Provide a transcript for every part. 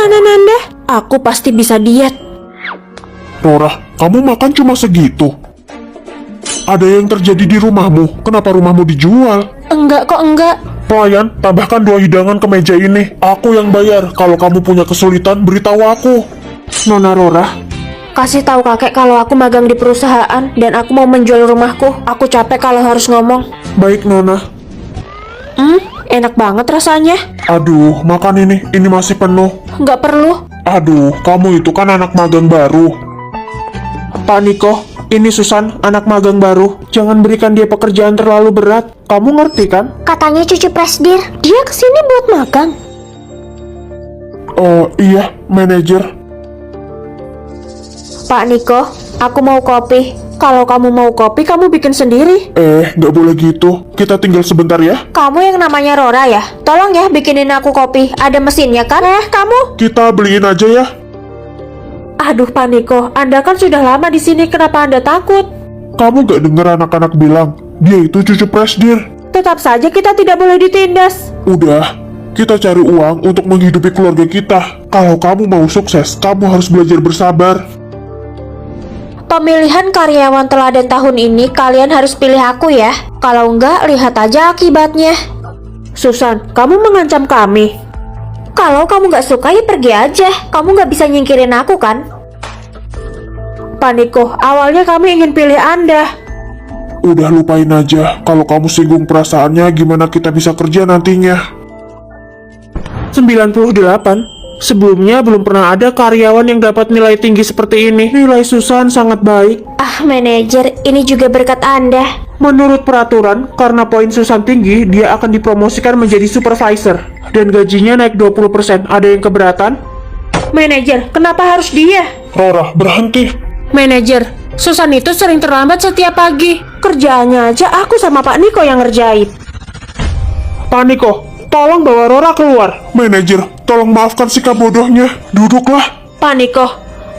sana Nanda? Aku pasti bisa diet. Rora, kamu makan cuma segitu. Ada yang terjadi di rumahmu? Kenapa rumahmu dijual? Enggak kok, enggak. Pelayan, tambahkan 2 hidangan ke meja ini. Aku yang bayar. Kalau kamu punya kesulitan, beritahu aku. Nona Rora, kasih tahu kakek kalau aku magang di perusahaan dan aku mau menjual rumahku. Aku capek kalau harus ngomong. Baik, Nona. Enak banget rasanya. Aduh, makan ini. Ini masih penuh. Nggak perlu. Aduh, kamu itu kan anak magang baru. Pak Niko, ini Susan, anak magang baru. Jangan berikan dia pekerjaan terlalu berat. Kamu ngerti kan? Katanya cucu presdir. Dia kesini buat magang. Oh, iya, manajer. Pak Niko, aku mau kopi. Kalau kamu mau kopi, kamu bikin sendiri. Nggak boleh gitu. Kita tinggal sebentar ya. Kamu yang namanya Rora ya? Tolong ya bikinin aku kopi. Ada mesinnya kan? Kamu? Kita beliin aja ya. Aduh Pak Niko, Anda kan sudah lama di sini. Kenapa Anda takut? Kamu gak dengar anak-anak bilang, dia itu cucu presdir. Tetap saja kita tidak boleh ditindas. Udah, kita cari uang untuk menghidupi keluarga kita. Kalau kamu mau sukses, kamu harus belajar bersabar. Pemilihan karyawan teladan tahun ini kalian harus pilih aku ya. Kalau enggak, lihat aja akibatnya. Susan, kamu mengancam kami. Kalau kamu nggak suka ya pergi aja. Kamu nggak bisa nyingkirin aku kan? Pak Niko, awalnya kami ingin pilih Anda. Udah lupain aja. Kalau kamu singgung perasaannya, gimana kita bisa kerja nantinya? 98. Sebelumnya belum pernah ada karyawan yang dapat nilai tinggi seperti ini. Nilai Susan sangat baik. Manajer, ini juga berkat Anda. Menurut peraturan, karena poin Susan tinggi, dia akan dipromosikan menjadi supervisor. Dan gajinya naik 20%. Ada yang keberatan? Manajer, kenapa harus dia? Rora, berhenti. Manajer, Susan itu sering terlambat setiap pagi. Kerjaannya aja aku sama Pak Niko yang ngerjain. Pak Niko, tolong bawa Rora keluar. Manajer, tolong maafkan sikap bodohnya. Duduklah. Pak Niko,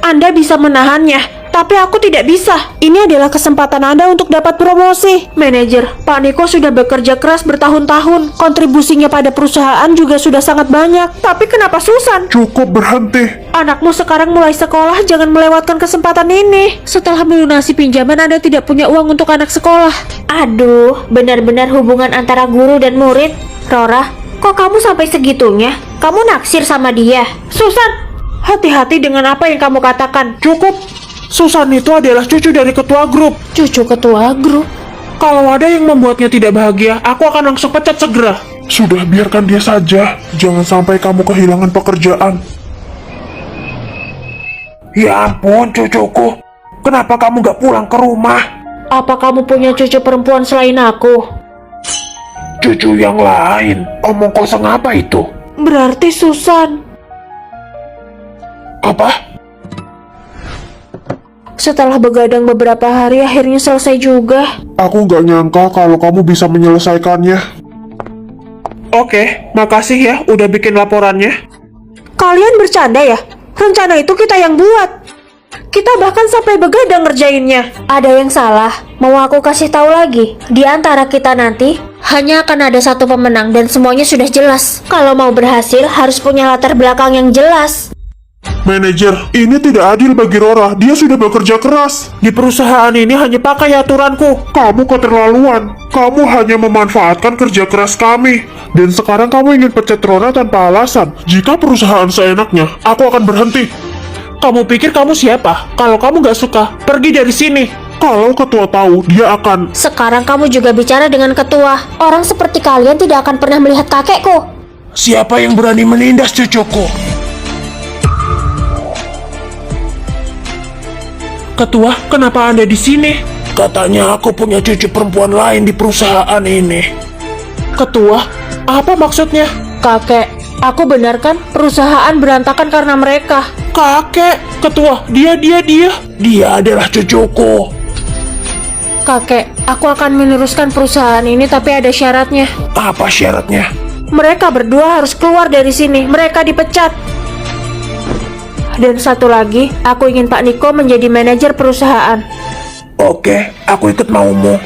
Anda bisa menahannya. Tapi aku tidak bisa. Ini adalah kesempatan Anda untuk dapat promosi. Manajer, Pak Niko sudah bekerja keras bertahun-tahun. Kontribusinya pada perusahaan juga sudah sangat banyak. Tapi kenapa Susan? Cukup, berhenti. Anakmu sekarang mulai sekolah, jangan melewatkan kesempatan ini. Setelah melunasi pinjaman, Anda tidak punya uang untuk anak sekolah. Aduh, benar-benar hubungan antara guru dan murid. Rora, kok kamu sampai segitunya? Kamu naksir sama dia? Susan, hati-hati dengan apa yang kamu katakan. Cukup. Susan itu adalah cucu dari ketua grup. Cucu ketua grup? Kalau ada yang membuatnya tidak bahagia, aku akan langsung pecat segera. Sudah, biarkan dia saja. Jangan sampai kamu kehilangan pekerjaan. Ya ampun, cucuku. Kenapa kamu gak pulang ke rumah? Apa kamu punya cucu perempuan selain aku? Cucu yang lain? Omong kosong apa itu? Berarti Susan. Apa? Setelah begadang beberapa hari, akhirnya selesai juga. Aku nggak nyangka kalau kamu bisa menyelesaikannya. Oke, makasih ya udah bikin laporannya. Kalian bercanda ya? Rencana itu kita yang buat. Kita bahkan sampai begadang ngerjainnya. Ada yang salah. Mau aku kasih tahu lagi? Di antara kita nanti, hanya akan ada satu pemenang dan semuanya sudah jelas. Kalau mau berhasil, harus punya latar belakang yang jelas. Manajer, ini tidak adil bagi Rora. Dia sudah bekerja keras. Di perusahaan ini hanya pakai aturanku. Kamu keterlaluan. Kamu hanya memanfaatkan kerja keras kami. Dan sekarang kamu ingin pecat Rora tanpa alasan. Jika perusahaan seenaknya, aku akan berhenti. Kamu pikir kamu siapa? Kalau kamu gak suka, pergi dari sini. Kalau ketua tahu, dia akan... Sekarang kamu juga bicara dengan ketua. Orang seperti kalian tidak akan pernah melihat kakekku. Siapa yang berani menindas cucuku? Ketua, kenapa Anda di sini? Katanya aku punya cucu perempuan lain di perusahaan ini. Ketua, apa maksudnya? Kakek, aku benar kan? Perusahaan berantakan karena mereka. Kakek, ketua, dia. Dia adalah cucuku. Kakek, aku akan meneruskan perusahaan ini tapi ada syaratnya. Apa syaratnya? Mereka berdua harus keluar dari sini. Mereka dipecat. Dan satu lagi, aku ingin Pak Niko menjadi manajer perusahaan. Oke, aku ikut maumu.